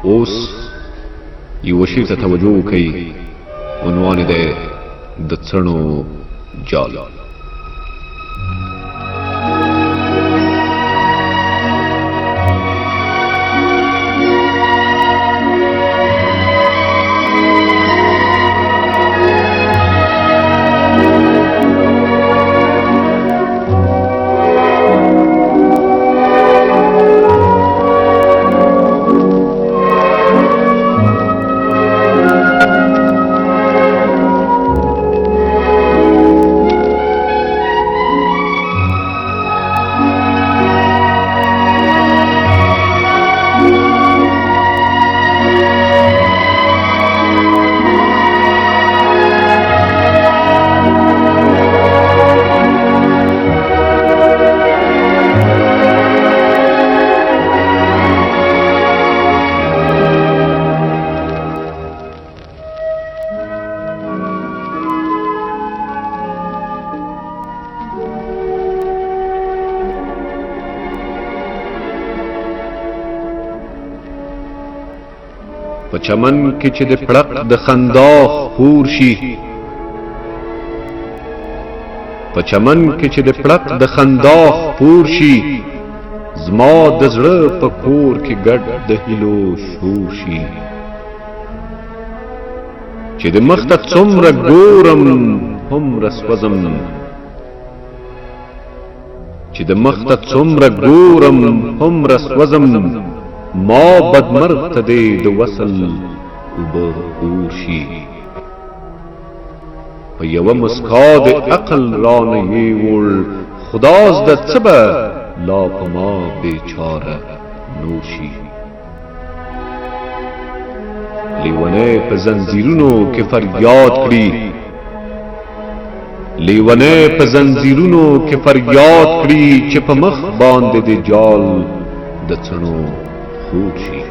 اوس یو شی ته توجه وکړئ، عنوان دی د څڼو جال. په چمن کې چې د پړق د خندا خور شي، په چمن کې چې د پړق د خندا خور شي، زما د زړه په کور کې ګډ د هیلو شور شي. چې د مخ ته څومره ګورم هومره سوځم، چې د مخ ته څومره ګورم هومره سوځم، ما بدمرغ ته دی د وصل اوبه اور شي. په یوه مسکا د عقل رانه یوړ، خدا زده څه به لا په ما بیچاره نور شي. لیونی په زنځیرونو کې فریاد کړي، لیونی په زنځیرونو کې فریاد کړي، چې په مخ باندې د جال د څڼو خور شي.